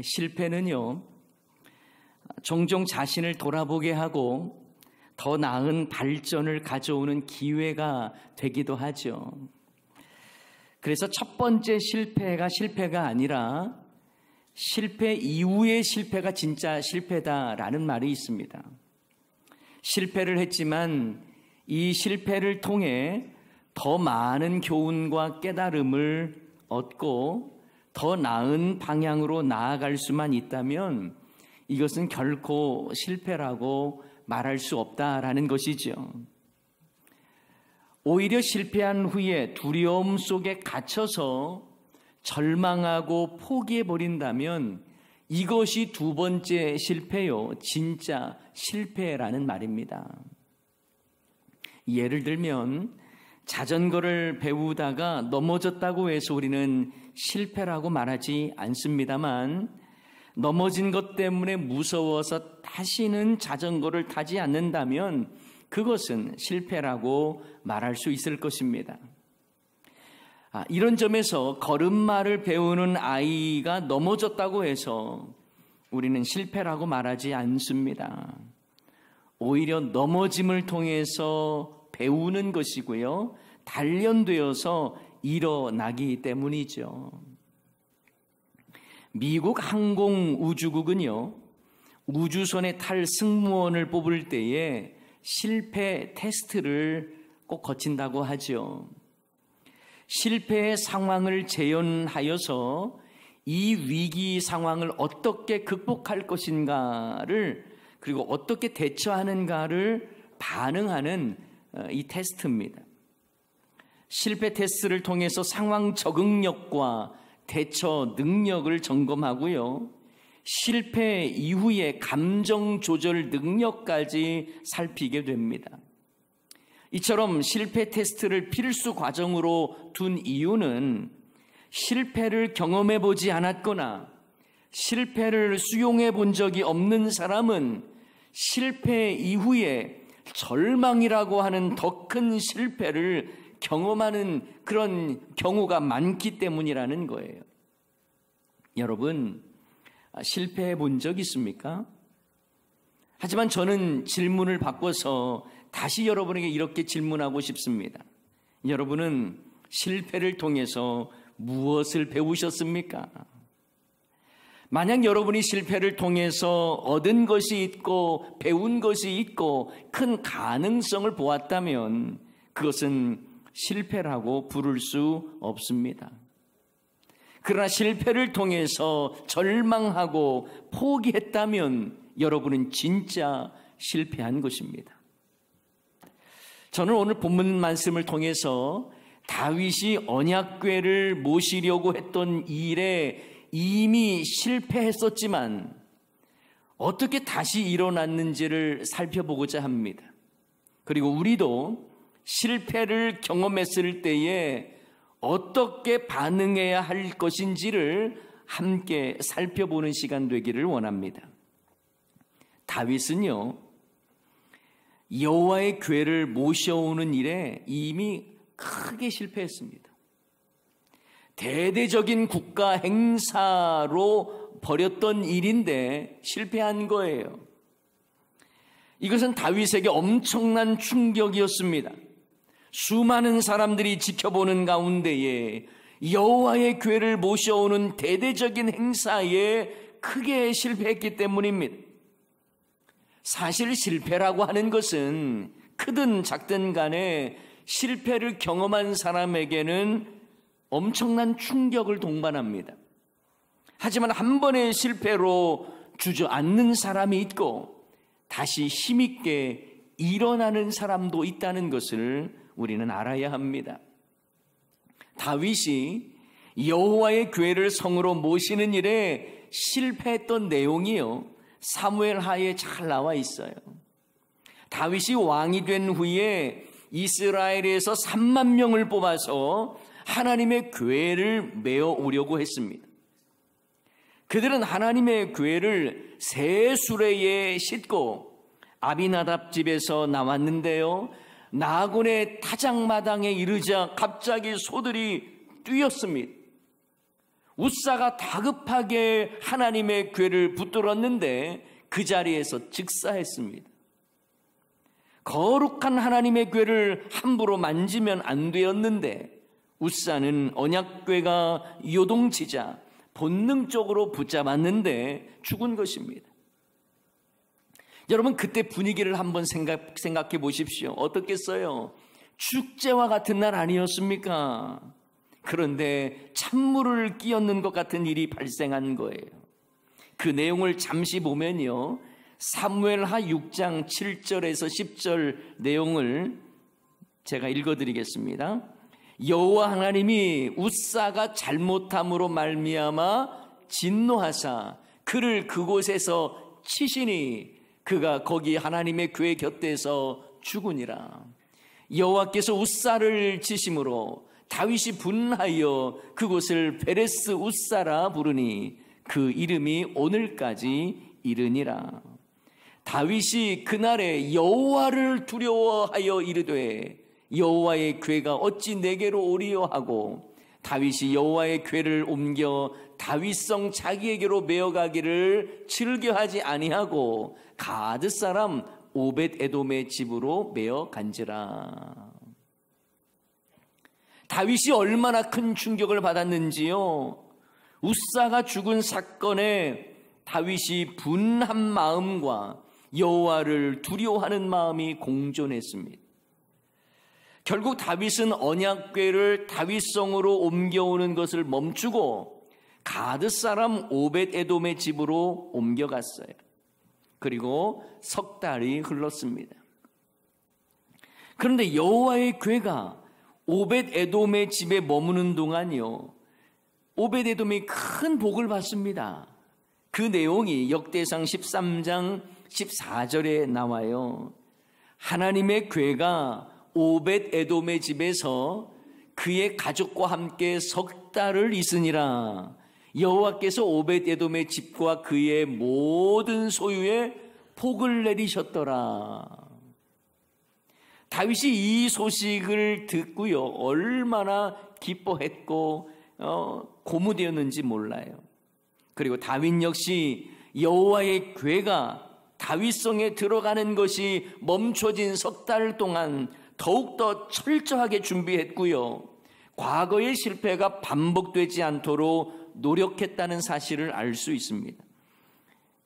실패는요, 종종 자신을 돌아보게 하고 더 나은 발전을 가져오는 기회가 되기도 하죠. 그래서 첫 번째 실패가 실패가 아니라 실패 이후의 실패가 진짜 실패다라는 말이 있습니다. 실패를 했지만 이 실패를 통해 더 많은 교훈과 깨달음을 얻고 더 나은 방향으로 나아갈 수만 있다면 이것은 결코 실패라고 말할 수 없다라는 것이죠. 오히려 실패한 후에 두려움 속에 갇혀서 절망하고 포기해버린다면 이것이 두 번째 실패요, 진짜 실패라는 말입니다. 예를 들면 자전거를 배우다가 넘어졌다고 해서 우리는 실패라고 말하지 않습니다만, 넘어진 것 때문에 무서워서 다시는 자전거를 타지 않는다면 그것은 실패라고 말할 수 있을 것입니다. 이런 점에서 걸음마를 배우는 아이가 넘어졌다고 해서 우리는 실패라고 말하지 않습니다. 오히려 넘어짐을 통해서 배우는 것이고요, 단련되어서 일어나기 때문이죠. 미국 항공우주국은요, 우주선에 탈 승무원을 뽑을 때에 실패 테스트를 꼭 거친다고 하죠. 실패의 상황을 재현하여서 이 위기 상황을 어떻게 극복할 것인가를, 그리고 어떻게 대처하는가를 반응하는 이 테스트입니다. 실패 테스트를 통해서 상황 적응력과 대처 능력을 점검하고요, 실패 이후의 감정 조절 능력까지 살피게 됩니다. 이처럼 실패 테스트를 필수 과정으로 둔 이유는 실패를 경험해 보지 않았거나 실패를 수용해 본 적이 없는 사람은 실패 이후에 절망이라고 하는 더 큰 실패를 경험하는 그런 경우가 많기 때문이라는 거예요. 여러분, 실패해 본 적 있습니까? 하지만 저는 질문을 바꿔서 다시 여러분에게 이렇게 질문하고 싶습니다. 여러분은 실패를 통해서 무엇을 배우셨습니까? 만약 여러분이 실패를 통해서 얻은 것이 있고 배운 것이 있고 큰 가능성을 보았다면 그것은 실패라고 부를 수 없습니다. 그러나 실패를 통해서 절망하고 포기했다면 여러분은 진짜 실패한 것입니다. 저는 오늘 본문 말씀을 통해서 다윗이 언약궤를 모시려고 했던 일에 이미 실패했었지만 어떻게 다시 일어났는지를 살펴보고자 합니다. 그리고 우리도 실패를 경험했을 때에 어떻게 반응해야 할 것인지를 함께 살펴보는 시간 되기를 원합니다. 다윗은요, 여호와의 궤를 모셔오는 일에 이미 크게 실패했습니다. 대대적인 국가 행사로 벌였던 일인데 실패한 거예요. 이것은 다윗에게 엄청난 충격이었습니다. 수많은 사람들이 지켜보는 가운데에 여호와의 궤를 모셔오는 대대적인 행사에 크게 실패했기 때문입니다. 사실 실패라고 하는 것은 크든 작든 간에 실패를 경험한 사람에게는 엄청난 충격을 동반합니다. 하지만 한 번의 실패로 주저앉는 사람이 있고 다시 힘있게 일어나는 사람도 있다는 것을 우리는 알아야 합니다. 다윗이 여호와의 궤를 성으로 모시는 일에 실패했던 내용이요, 사무엘 하에 잘 나와 있어요. 다윗이 왕이 된 후에 이스라엘에서 3만 명을 뽑아서 하나님의 궤를 메어 오려고 했습니다. 그들은 하나님의 궤를 새 수레에 싣고 아비나답 집에서 나왔는데요, 나곤의 타작마당에 이르자 갑자기 소들이 뛰었습니다. 웃사가 다급하게 하나님의 궤를 붙들었는데 그 자리에서 즉사했습니다. 거룩한 하나님의 궤를 함부로 만지면 안 되었는데 웃사는 언약궤가 요동치자 본능적으로 붙잡았는데 죽은 것입니다. 여러분, 그때 분위기를 한번 생각해 보십시오. 어떻겠어요? 축제와 같은 날 아니었습니까? 그런데 찬물을 끼얹는 것 같은 일이 발생한 거예요. 그 내용을 잠시 보면요, 사무엘하 6장 7절에서 10절 내용을 제가 읽어드리겠습니다. 여호와 하나님이 웃사가 잘못함으로 말미암아 진노하사 그를 그곳에서 치시니 그가 거기 하나님의 궤 곁에서 죽으니라. 여호와께서 웃사를 치심으로 다윗이 분하여 그곳을 베레스 웃사라 부르니 그 이름이 오늘까지 이르니라. 다윗이 그날에 여호와를 두려워하여 이르되 여호와의 궤가 어찌 내게로 오리요 하고 다윗이 여호와의 궤를 옮겨 다윗성 자기에게로 메어가기를 즐겨하지 아니하고 가드 사람 오벳 에돔의 집으로 메어간지라. 다윗이 얼마나 큰 충격을 받았는지요. 웃사가 죽은 사건에 다윗이 분한 마음과 여호와를 두려워하는 마음이 공존했습니다. 결국 다윗은 언약궤를 다윗성으로 옮겨오는 것을 멈추고 가드 사람 오벳 에돔의 집으로 옮겨갔어요. 그리고 석 달이 흘렀습니다. 그런데 여호와의 궤가 오벳 에돔의 집에 머무는 동안요, 오벳 에돔이 큰 복을 받습니다. 그 내용이 역대상 13장 14절에 나와요. 하나님의 궤가 오벳 에돔의 집에서 그의 가족과 함께 석 달을 있으니라. 여호와께서 오벳 에돔의 집과 그의 모든 소유에 복을 내리셨더라. 다윗이 이 소식을 듣고요, 얼마나 기뻐했고 고무되었는지 몰라요. 그리고 다윗 역시 여호와의 궤가 다윗성에 들어가는 것이 멈춰진 석 달 동안 더욱더 철저하게 준비했고요, 과거의 실패가 반복되지 않도록 노력했다는 사실을 알 수 있습니다.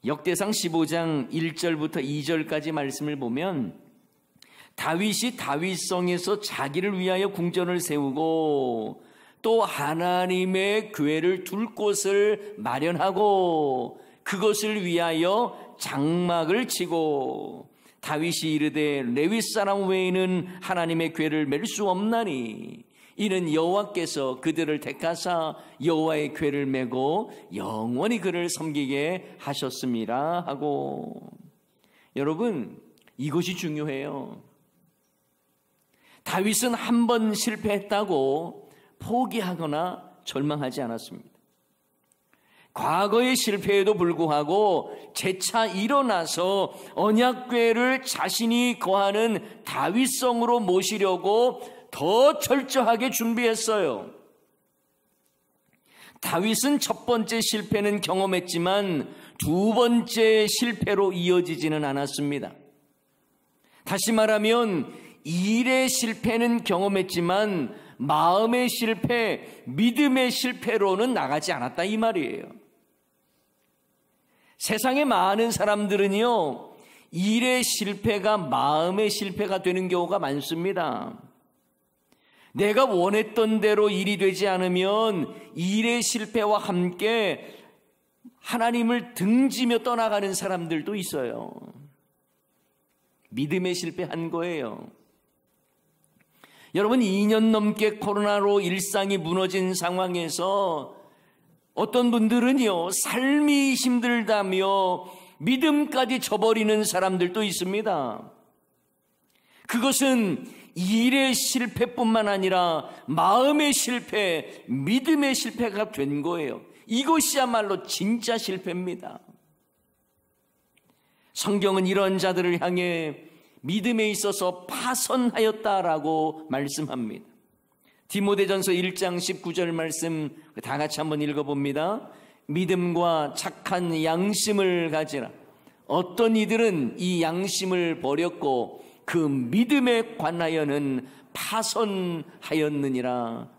역대상 15장 1절부터 2절까지 말씀을 보면 다윗이 다윗성에서 자기를 위하여 궁전을 세우고 또 하나님의 궤를 둘 곳을 마련하고 그것을 위하여 장막을 치고 다윗이 이르되 레위 사람 외에는 하나님의 궤를 맬 수 없나니 이는 여호와께서 그들을 택하사 여호와의 궤를 메고 영원히 그를 섬기게 하셨습니다 하고. 여러분, 이것이 중요해요. 다윗은 한 번 실패했다고 포기하거나 절망하지 않았습니다. 과거의 실패에도 불구하고 재차 일어나서 언약궤를 자신이 거하는 다윗성으로 모시려고 더 철저하게 준비했어요. 다윗은 첫 번째 실패는 경험했지만 두 번째 실패로 이어지지는 않았습니다. 다시 말하면 일의 실패는 경험했지만 마음의 실패, 믿음의 실패로는 나가지 않았다 이 말이에요. 세상의 많은 사람들은요, 일의 실패가 마음의 실패가 되는 경우가 많습니다. 내가 원했던 대로 일이 되지 않으면 일의 실패와 함께 하나님을 등지며 떠나가는 사람들도 있어요. 믿음의 실패한 거예요. 여러분, 2년 넘게 코로나로 일상이 무너진 상황에서 어떤 분들은요, 삶이 힘들다며 믿음까지 저버리는 사람들도 있습니다. 그것은 일의 실패뿐만 아니라 마음의 실패, 믿음의 실패가 된 거예요. 이것이야말로 진짜 실패입니다. 성경은 이런 자들을 향해 믿음에 있어서 파선하였다라고 말씀합니다. 디모데전서 1장 19절 말씀 다 같이 한번 읽어봅니다. 믿음과 착한 양심을 가지라. 어떤 이들은 이 양심을 버렸고 그 믿음에 관하여는 파선하였느니라.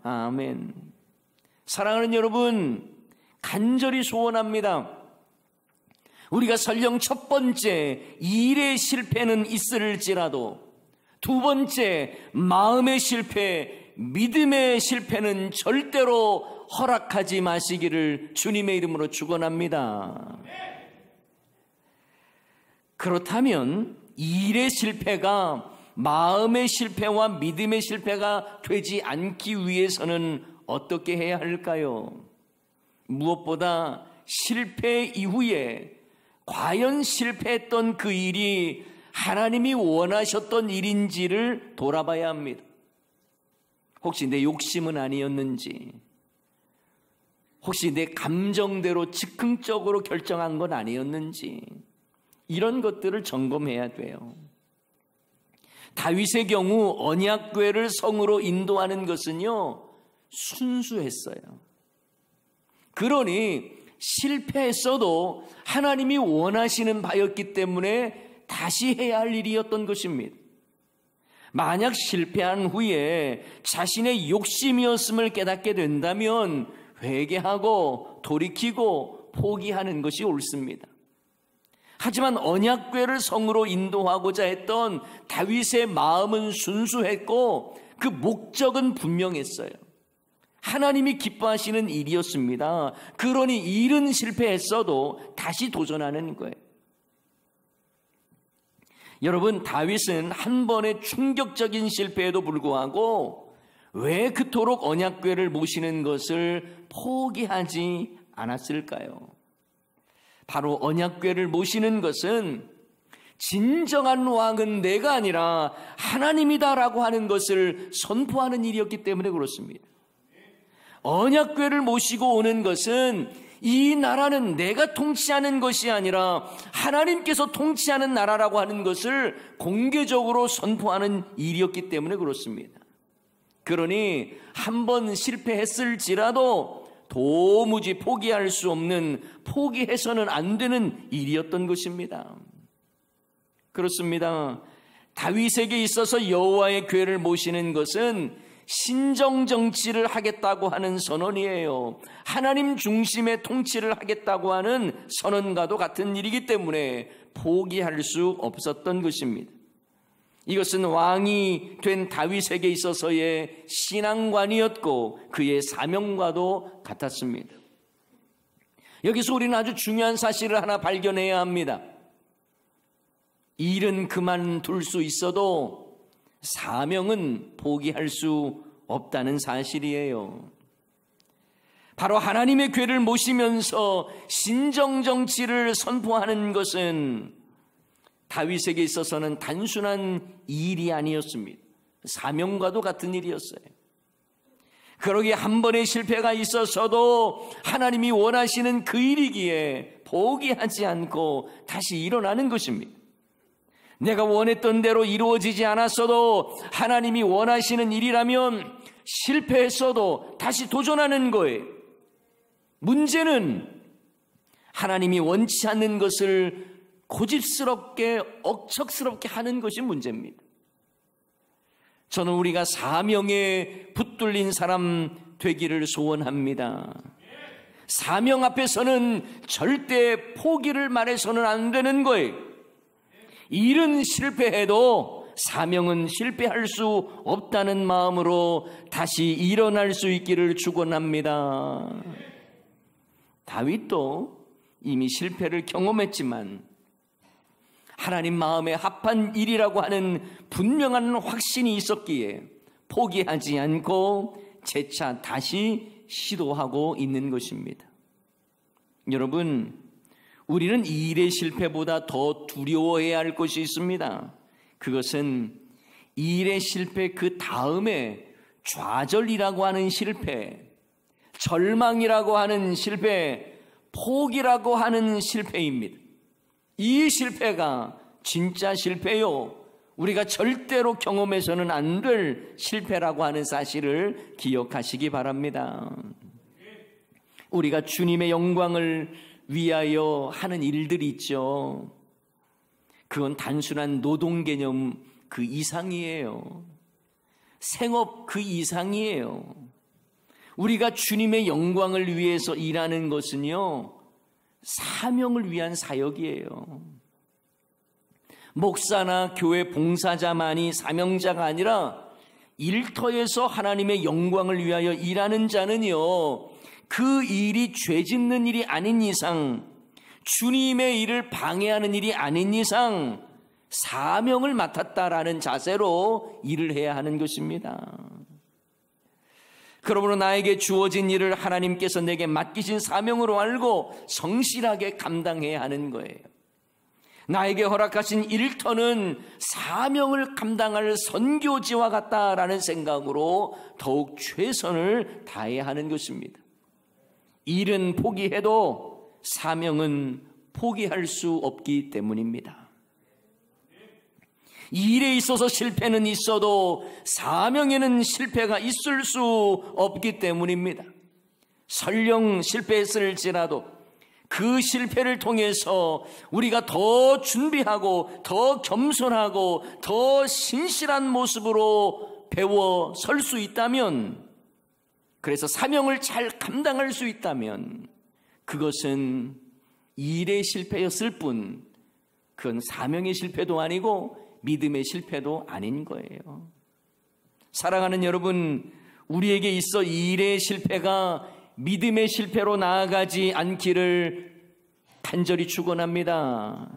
아멘. 사랑하는 여러분, 간절히 소원합니다. 우리가 설령 첫 번째 일의 실패는 있을지라도 두 번째 마음의 실패, 믿음의 실패는 절대로 허락하지 마시기를 주님의 이름으로 축원합니다. 그렇다면 일의 실패가 마음의 실패와 믿음의 실패가 되지 않기 위해서는 어떻게 해야 할까요? 무엇보다 실패 이후에 과연 실패했던 그 일이 하나님이 원하셨던 일인지를 돌아봐야 합니다. 혹시 내 욕심은 아니었는지, 혹시 내 감정대로 즉흥적으로 결정한 건 아니었는지, 이런 것들을 점검해야 돼요. 다윗의 경우 언약궤를 성으로 인도하는 것은요, 순수했어요. 그러니 실패했어도 하나님이 원하시는 바였기 때문에 다시 해야 할 일이었던 것입니다. 만약 실패한 후에 자신의 욕심이었음을 깨닫게 된다면 회개하고 돌이키고 포기하는 것이 옳습니다. 하지만 언약궤를 성으로 인도하고자 했던 다윗의 마음은 순수했고 그 목적은 분명했어요. 하나님이 기뻐하시는 일이었습니다. 그러니 일은 실패했어도 다시 도전하는 거예요. 여러분, 다윗은 한 번의 충격적인 실패에도 불구하고 왜 그토록 언약궤를 모시는 것을 포기하지 않았을까요? 바로 언약궤를 모시는 것은 진정한 왕은 내가 아니라 하나님이다라고 하는 것을 선포하는 일이었기 때문에 그렇습니다. 언약궤를 모시고 오는 것은 이 나라는 내가 통치하는 것이 아니라 하나님께서 통치하는 나라라고 하는 것을 공개적으로 선포하는 일이었기 때문에 그렇습니다. 그러니 한 번 실패했을지라도 도무지 포기할 수 없는, 포기해서는 안 되는 일이었던 것입니다. 그렇습니다. 다윗에게 있어서 여호와의 궤를 모시는 것은 신정정치를 하겠다고 하는 선언이에요. 하나님 중심의 통치를 하겠다고 하는 선언과도 같은 일이기 때문에 포기할 수 없었던 것입니다. 이것은 왕이 된 다윗에게 있어서의 신앙관이었고 그의 사명과도 같았습니다. 여기서 우리는 아주 중요한 사실을 하나 발견해야 합니다. 일은 그만둘 수 있어도 사명은 포기할 수 없다는 사실이에요. 바로 하나님의 궤를 모시면서 신정정치를 선포하는 것은 다윗에게 있어서는 단순한 일이 아니었습니다. 사명과도 같은 일이었어요. 그러기에 한 번의 실패가 있었어도 하나님이 원하시는 그 일이기에 포기하지 않고 다시 일어나는 것입니다. 내가 원했던 대로 이루어지지 않았어도 하나님이 원하시는 일이라면 실패했어도 다시 도전하는 거예요. 문제는 하나님이 원치 않는 것을 고집스럽게 억척스럽게 하는 것이 문제입니다. 저는 우리가 사명에 붙들린 사람 되기를 소원합니다. 사명 앞에서는 절대 포기를 말해서는 안 되는 거예요. 일은 실패해도 사명은 실패할 수 없다는 마음으로 다시 일어날 수 있기를 축원합니다. 다윗도 이미 실패를 경험했지만 하나님 마음에 합한 일이라고 하는 분명한 확신이 있었기에 포기하지 않고 재차 다시 시도하고 있는 것입니다. 여러분, 우리는 일의 실패보다 더 두려워해야 할 것이 있습니다. 그것은 일의 실패 그 다음에 좌절이라고 하는 실패, 절망이라고 하는 실패, 포기라고 하는 실패입니다. 이 실패가 진짜 실패요, 우리가 절대로 경험해서는 안 될 실패라고 하는 사실을 기억하시기 바랍니다. 우리가 주님의 영광을 위하여 하는 일들이 있죠. 그건 단순한 노동 개념 그 이상이에요. 생업 그 이상이에요. 우리가 주님의 영광을 위해서 일하는 것은요, 사명을 위한 사역이에요. 목사나 교회 봉사자만이 사명자가 아니라 일터에서 하나님의 영광을 위하여 일하는 자는요, 그 일이 죄 짓는 일이 아닌 이상, 주님의 일을 방해하는 일이 아닌 이상 사명을 맡았다라는 자세로 일을 해야 하는 것입니다. 그러므로 나에게 주어진 일을 하나님께서 내게 맡기신 사명으로 알고 성실하게 감당해야 하는 거예요. 나에게 허락하신 일터는 사명을 감당할 선교지와 같다라는 생각으로 더욱 최선을 다해야 하는 것입니다. 일은 포기해도 사명은 포기할 수 없기 때문입니다. 일에 있어서 실패는 있어도 사명에는 실패가 있을 수 없기 때문입니다. 설령 실패했을지라도 그 실패를 통해서 우리가 더 준비하고 더 겸손하고 더 신실한 모습으로 배워 설 수 있다면, 그래서 사명을 잘 감당할 수 있다면 그것은 일의 실패였을 뿐 그건 사명의 실패도 아니고 믿음의 실패도 아닌 거예요. 사랑하는 여러분, 우리에게 있어 일의 실패가 믿음의 실패로 나아가지 않기를 간절히 축원합니다.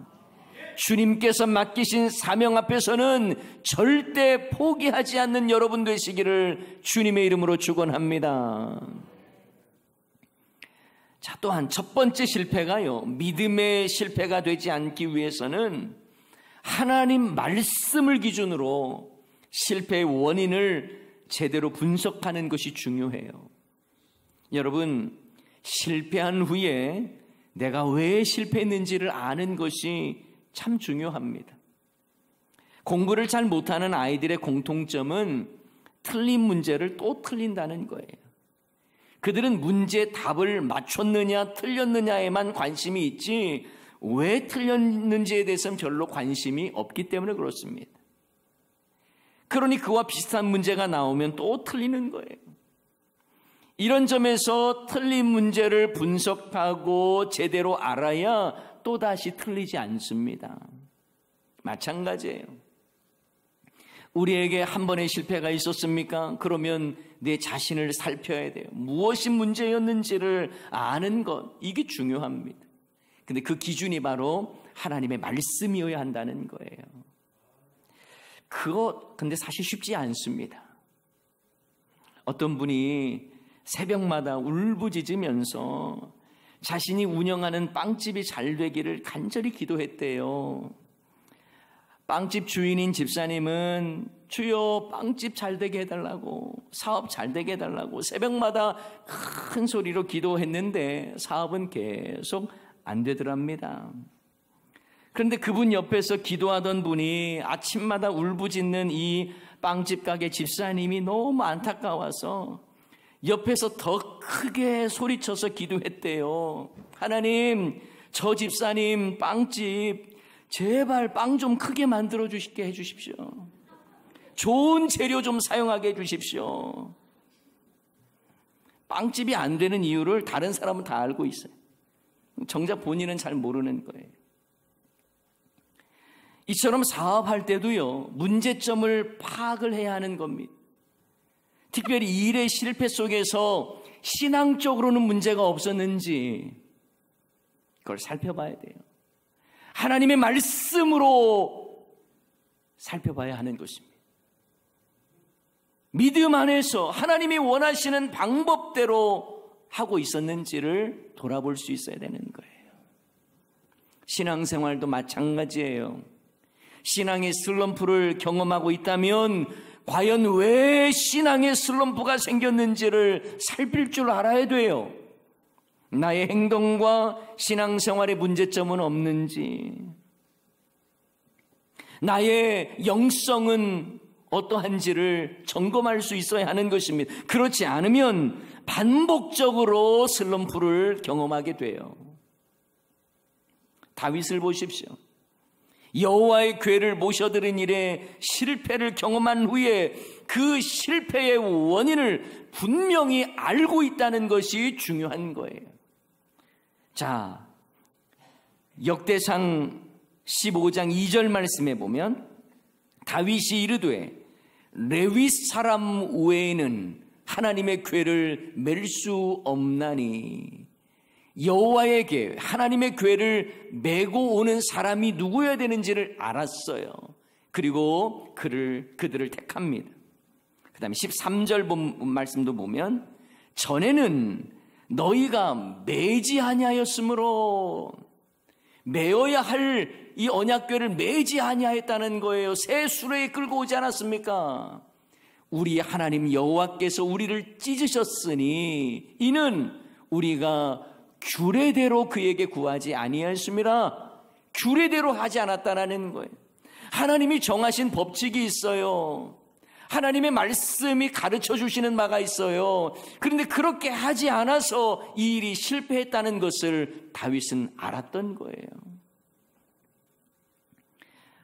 주님께서 맡기신 사명 앞에서는 절대 포기하지 않는 여러분 되시기를 주님의 이름으로 축원합니다. 자, 또한 첫 번째 실패가요, 믿음의 실패가 되지 않기 위해서는 하나님 말씀을 기준으로 실패의 원인을 제대로 분석하는 것이 중요해요. 여러분, 실패한 후에 내가 왜 실패했는지를 아는 것이 참 중요합니다. 공부를 잘 못하는 아이들의 공통점은 틀린 문제를 또 틀린다는 거예요. 그들은 문제 답을 맞췄느냐 틀렸느냐에만 관심이 있지 왜 틀렸는지에 대해서는 별로 관심이 없기 때문에 그렇습니다. 그러니 그와 비슷한 문제가 나오면 또 틀리는 거예요. 이런 점에서 틀린 문제를 분석하고 제대로 알아야 또다시 틀리지 않습니다. 마찬가지예요. 우리에게 한 번의 실패가 있었습니까? 그러면 내 자신을 살펴야 돼요. 무엇이 문제였는지를 아는 것, 이게 중요합니다. 근데 그 기준이 바로 하나님의 말씀이어야 한다는 거예요. 근데 사실 쉽지 않습니다. 어떤 분이 새벽마다 울부짖으면서 자신이 운영하는 빵집이 잘 되기를 간절히 기도했대요. 빵집 주인인 집사님은 주여 빵집 잘 되게 해달라고, 사업 잘 되게 해달라고 새벽마다 큰 소리로 기도했는데 사업은 계속 안 되더랍니다. 그런데 그분 옆에서 기도하던 분이 아침마다 울부짖는 이 빵집 가게 집사님이 너무 안타까워서 옆에서 더 크게 소리쳐서 기도했대요. 하나님, 저 집사님 빵집 제발 빵 좀 크게 만들어 주시게 해주십시오. 좋은 재료 좀 사용하게 해주십시오. 빵집이 안 되는 이유를 다른 사람은 다 알고 있어요. 정작 본인은 잘 모르는 거예요. 이처럼 사업할 때도요, 문제점을 파악을 해야 하는 겁니다. 특별히 일의 실패 속에서 신앙적으로는 문제가 없었는지 그걸 살펴봐야 돼요. 하나님의 말씀으로 살펴봐야 하는 것입니다. 믿음 안에서 하나님이 원하시는 방법대로 하고 있었는지를 돌아볼 수 있어야 되는 거예요. 신앙생활도 마찬가지예요. 신앙의 슬럼프를 경험하고 있다면 과연 왜 신앙의 슬럼프가 생겼는지를 살필 줄 알아야 돼요. 나의 행동과 신앙생활의 문제점은 없는지, 나의 영성은 어떠한지를 점검할 수 있어야 하는 것입니다. 그렇지 않으면 반복적으로 슬럼프를 경험하게 돼요. 다윗을 보십시오. 여호와의 궤를 모셔드린 일에 실패를 경험한 후에 그 실패의 원인을 분명히 알고 있다는 것이 중요한 거예요. 자, 역대상 15장 2절 말씀에 보면 다윗이 이르되 레위 사람 외에는 하나님의 궤를 맬 수 없나니, 여호와에게 하나님의 궤를 메고 오는 사람이 누구여야 되는지를 알았어요. 그리고 그들을 택합니다. 그 다음에 13절 말씀도 보면 전에는 너희가 매지 아니하였으므로, 메어야 할 이 언약궤를 매지 아니하였다는 거예요. 새 수레에 끌고 오지 않았습니까? 우리 하나님 여호와께서 우리를 찢으셨으니 이는 우리가 규례대로 그에게 구하지 아니하였습니다. 규례대로 하지 않았다라는 거예요. 하나님이 정하신 법칙이 있어요. 하나님의 말씀이 가르쳐 주시는 바가 있어요. 그런데 그렇게 하지 않아서 이 일이 실패했다는 것을 다윗은 알았던 거예요.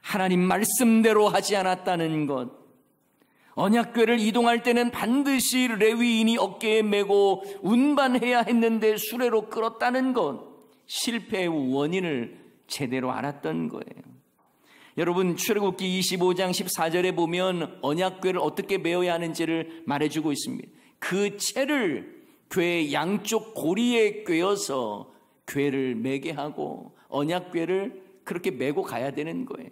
하나님 말씀대로 하지 않았다는 것, 언약궤를 이동할 때는 반드시 레위인이 어깨에 메고 운반해야 했는데 수레로 끌었다는 것, 실패의 원인을 제대로 알았던 거예요. 여러분, 출애굽기 25장 14절에 보면 언약궤를 어떻게 메어야 하는지를 말해주고 있습니다. 그 채를 궤 양쪽 고리에 꿰어서 궤를 메게 하고 언약궤를 그렇게 메고 가야 되는 거예요.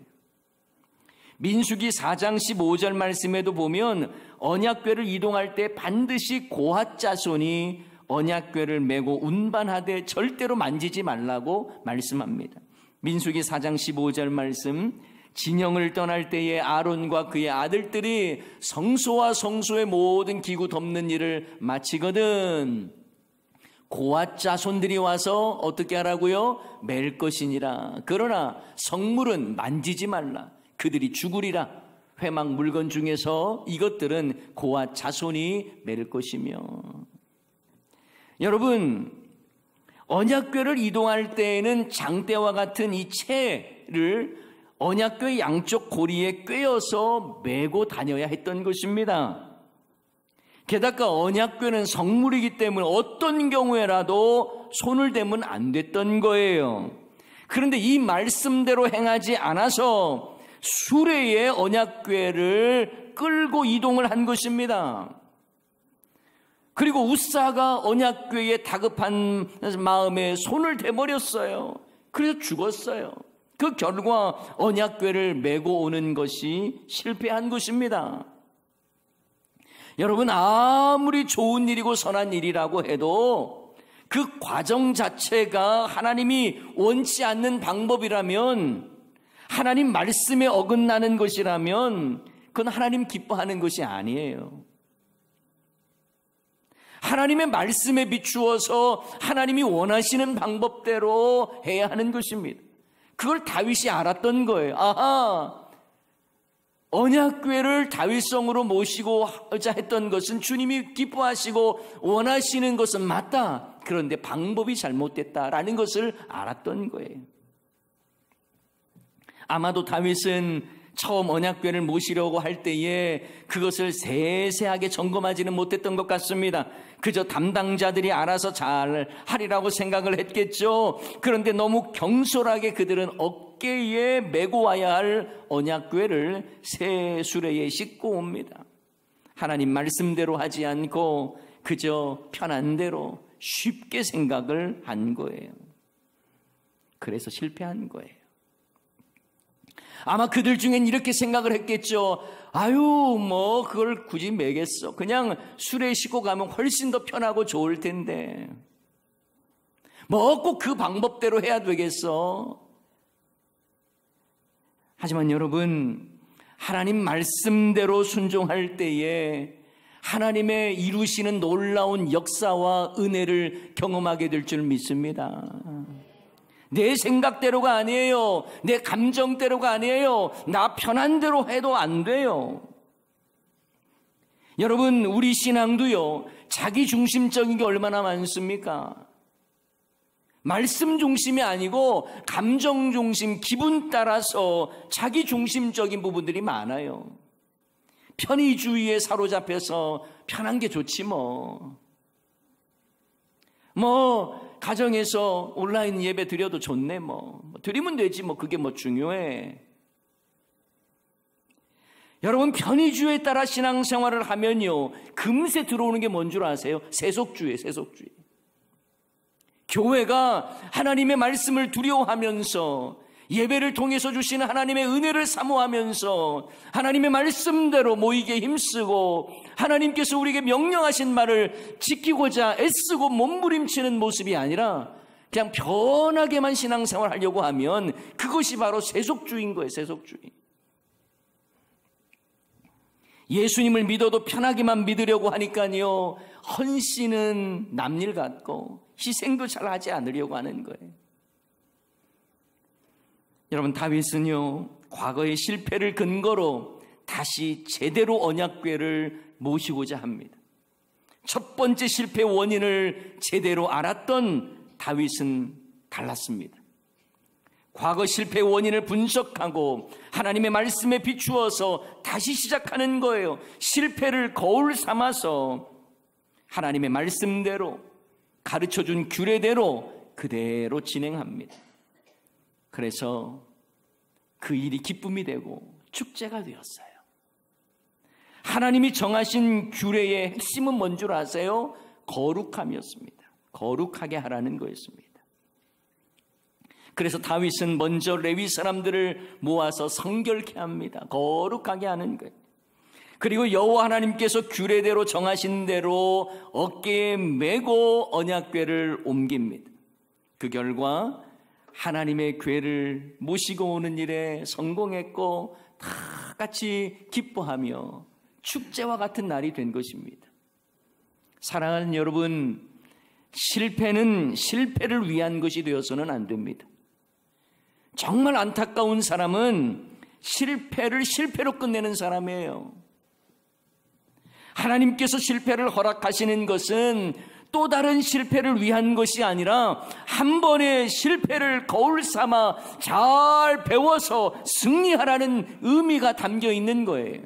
민수기 4장 15절 말씀에도 보면 언약궤를 이동할 때 반드시 고핫 자손이 언약궤를 메고 운반하되 절대로 만지지 말라고 말씀합니다. 민수기 4장 15절 말씀, 진영을 떠날 때에 아론과 그의 아들들이 성소와 성소의 모든 기구 덮는 일을 마치거든 고핫 자손들이 와서 어떻게 하라고요? 맬 것이니라. 그러나 성물은 만지지 말라. 그들이 죽으리라. 회막 물건 중에서 이것들은 고핫 자손이 맬 것이며. 여러분, 언약궤를 이동할 때에는 장대와 같은 이 채를 언약궤 양쪽 고리에 꿰어서 메고 다녀야 했던 것입니다. 게다가 언약궤는 성물이기 때문에 어떤 경우에라도 손을 대면 안 됐던 거예요. 그런데 이 말씀대로 행하지 않아서 수레에 언약궤를 끌고 이동을 한 것입니다. 그리고 우사가 언약궤에 다급한 마음에 손을 대버렸어요. 그래서 죽었어요. 그 결과 언약궤를 메고 오는 것이 실패한 것입니다. 여러분, 아무리 좋은 일이고 선한 일이라고 해도 그 과정 자체가 하나님이 원치 않는 방법이라면, 하나님 말씀에 어긋나는 것이라면 그건 하나님 기뻐하는 것이 아니에요. 하나님의 말씀에 비추어서 하나님이 원하시는 방법대로 해야 하는 것입니다. 그걸 다윗이 알았던 거예요. 아하, 언약궤를 다윗성으로 모시고자 했던 것은 주님이 기뻐하시고 원하시는 것은 맞다. 그런데 방법이 잘못됐다라는 것을 알았던 거예요. 아마도 다윗은 처음 언약궤를 모시려고 할 때에 그것을 세세하게 점검하지는 못했던 것 같습니다. 그저 담당자들이 알아서 잘 하리라고 생각을 했겠죠. 그런데 너무 경솔하게 그들은 어깨에 메고 와야 할 언약궤를 새 수레에 싣고 옵니다. 하나님 말씀대로 하지 않고 그저 편한 대로 쉽게 생각을 한 거예요. 그래서 실패한 거예요. 아마 그들 중엔 이렇게 생각을 했겠죠. 아유, 그걸 굳이 매겠어. 그냥 수레에 싣고 가면 훨씬 더 편하고 좋을 텐데. 꼭 그 방법대로 해야 되겠어. 하지만 여러분, 하나님 말씀대로 순종할 때에 하나님의 이루시는 놀라운 역사와 은혜를 경험하게 될 줄 믿습니다. 내 생각대로가 아니에요. 내 감정대로가 아니에요. 나 편한 대로 해도 안 돼요. 여러분, 우리 신앙도요, 자기 중심적인 게 얼마나 많습니까? 말씀 중심이 아니고 감정 중심, 기분 따라서 자기 중심적인 부분들이 많아요. 편의주의에 사로잡혀서 편한 게 좋지 뭐 가정에서 온라인 예배 드려도 좋네 드리면 되지 그게 중요해. 여러분, 편의주의에 따라 신앙생활을 하면요, 금세 들어오는 게 뭔 줄 아세요? 세속주의. 교회가 하나님의 말씀을 두려워하면서 예배를 통해서 주시는 하나님의 은혜를 사모하면서 하나님의 말씀대로 모이게 힘쓰고 하나님께서 우리에게 명령하신 말을 지키고자 애쓰고 몸부림치는 모습이 아니라 그냥 편하게만 신앙생활 하려고 하면 그것이 바로 세속주의인 거예요. 세속주의. 예수님을 믿어도 편하게만 믿으려고 하니까요, 헌신은 남일 같고 희생도 잘 하지 않으려고 하는 거예요. 여러분, 다윗은요, 과거의 실패를 근거로 다시 제대로 언약궤를 모시고자 합니다. 첫 번째 실패 원인을 제대로 알았던 다윗은 달랐습니다. 과거 실패 원인을 분석하고 하나님의 말씀에 비추어서 다시 시작하는 거예요. 실패를 거울 삼아서 하나님의 말씀대로 가르쳐준 규례대로 그대로 진행합니다. 그래서 그 일이 기쁨이 되고 축제가 되었어요. 하나님이 정하신 규례의 핵심은 뭔 줄 아세요? 거룩함이었습니다. 거룩하게 하라는 거였습니다. 그래서 다윗은 먼저 레위 사람들을 모아서 성결케 합니다. 거룩하게 하는 거예요. 그리고 여호와 하나님께서 규례대로 정하신 대로 어깨에 메고 언약궤를 옮깁니다. 그 결과 하나님의 궤를 모시고 오는 일에 성공했고 다 같이 기뻐하며 축제와 같은 날이 된 것입니다. 사랑하는 여러분, 실패는 실패를 위한 것이 되어서는 안 됩니다. 정말 안타까운 사람은 실패를 실패로 끝내는 사람이에요. 하나님께서 실패를 허락하시는 것은 또 다른 실패를 위한 것이 아니라 한 번의 실패를 거울 삼아 잘 배워서 승리하라는 의미가 담겨 있는 거예요.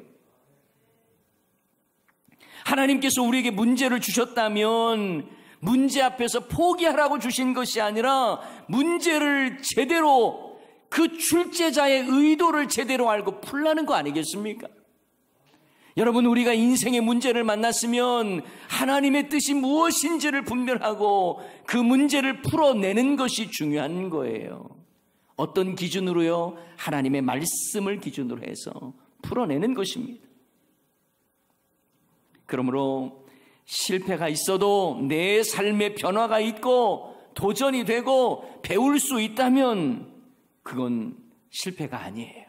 하나님께서 우리에게 문제를 주셨다면 문제 앞에서 포기하라고 주신 것이 아니라 문제를 제대로 그 출제자의 의도를 제대로 알고 풀라는 거 아니겠습니까? 여러분, 우리가 인생의 문제를 만났으면 하나님의 뜻이 무엇인지를 분별하고 그 문제를 풀어내는 것이 중요한 거예요. 어떤 기준으로요? 하나님의 말씀을 기준으로 해서 풀어내는 것입니다. 그러므로 실패가 있어도 내 삶의 변화가 있고 도전이 되고 배울 수 있다면 그건 실패가 아니에요.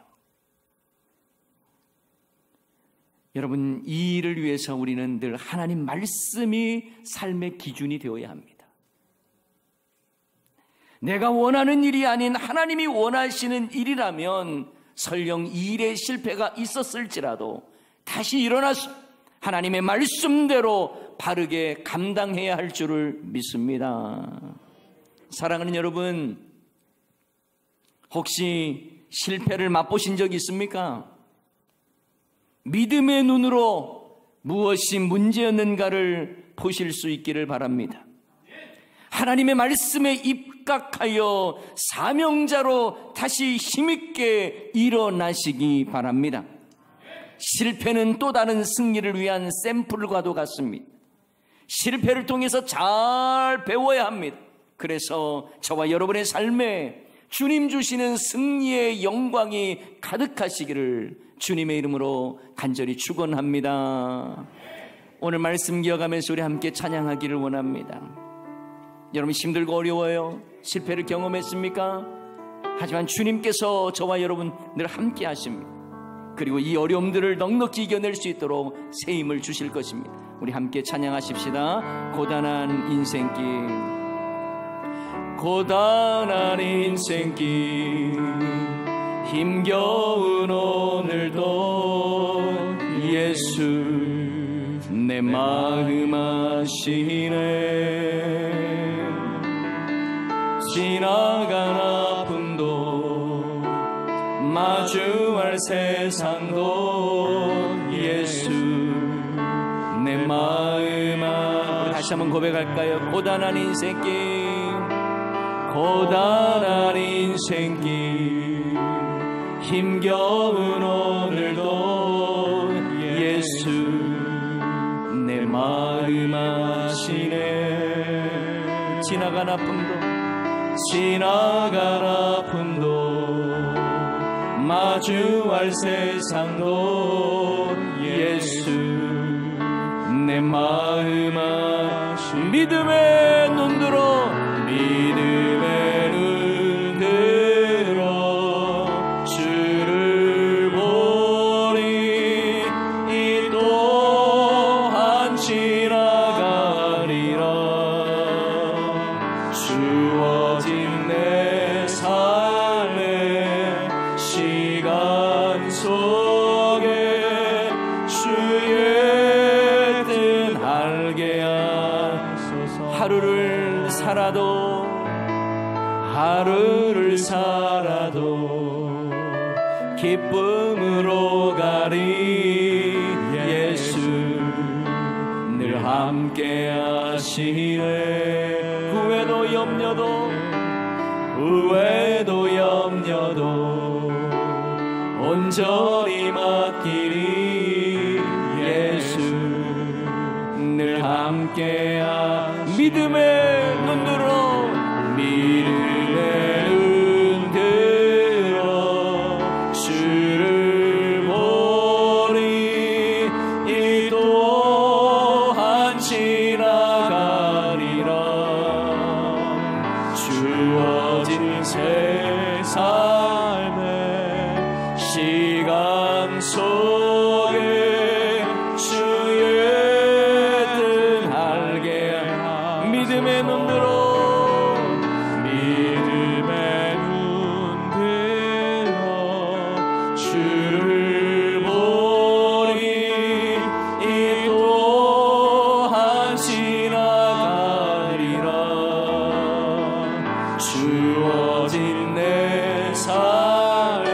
여러분, 이 일을 위해서 우리는 늘 하나님 말씀이 삶의 기준이 되어야 합니다. 내가 원하는 일이 아닌 하나님이 원하시는 일이라면 설령 이 일에 실패가 있었을지라도 다시 일어나서 하나님의 말씀대로 바르게 감당해야 할 줄을 믿습니다. 사랑하는 여러분, 혹시 실패를 맛보신 적이 있습니까? 믿음의 눈으로 무엇이 문제였는가를 보실 수 있기를 바랍니다. 하나님의 말씀에 입각하여 사명자로 다시 힘있게 일어나시기 바랍니다. 실패는 또 다른 승리를 위한 샘플과도 같습니다. 실패를 통해서 잘 배워야 합니다. 그래서 저와 여러분의 삶에 주님 주시는 승리의 영광이 가득하시기를 주님의 이름으로 간절히 축원합니다. 오늘 말씀 기억하면서 우리 함께 찬양하기를 원합니다. 여러분, 힘들고 어려워요? 실패를 경험했습니까? 하지만 주님께서 저와 여러분 늘 함께 하십니다. 그리고 이 어려움들을 넉넉히 이겨낼 수 있도록 새 힘을 주실 것입니다. 우리 함께 찬양하십시다. 고단한 인생길, 고단한 인생길 힘겨운 오늘도 예수 내 마음 아시네. 지나간 아픔도 마주할 세상도 예수 내 마음 아시네. 다시 한번 고백할까요? 고단한 인생길 고단한 인생길 힘겨운 오늘도 예수 내 마음 아시네. 지나간 아픔도 마주할 세상도 예수 내 마음 아시네. 믿음의 눈들어 주를 보리. 이 또한 지나가리라. 주어진 내 삶의 시간 속에 주의 뜻 알게 하소서. 하루를 살아도 기쁨으로 가리. 예수 늘 함께 하시네. 후회도 염려도 온전히 맡기리. 예수 늘 함께 하시네. 믿음의 눈으로 주를 보리. 이 또한 지나가리라. 주어진 새 삶의 시간 속에 주의 뜻 알게 하소서. 믿음의 눈으로 주를 보리. 이 또한 지나가리라. 주어진 내 삶의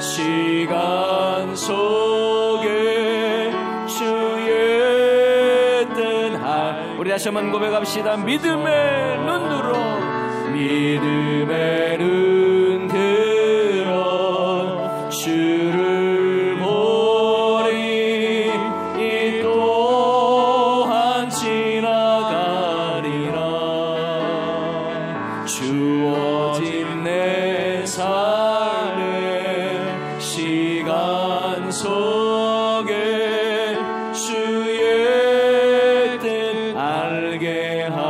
시간 속에 주의 뜻 알. 우리 다시 한번 고백합시다. 믿음의 눈으로 주를 보리. 이 또한 지나가리라. 주어진 내 삶의 시간 속에 주의 뜻 알게 하소서.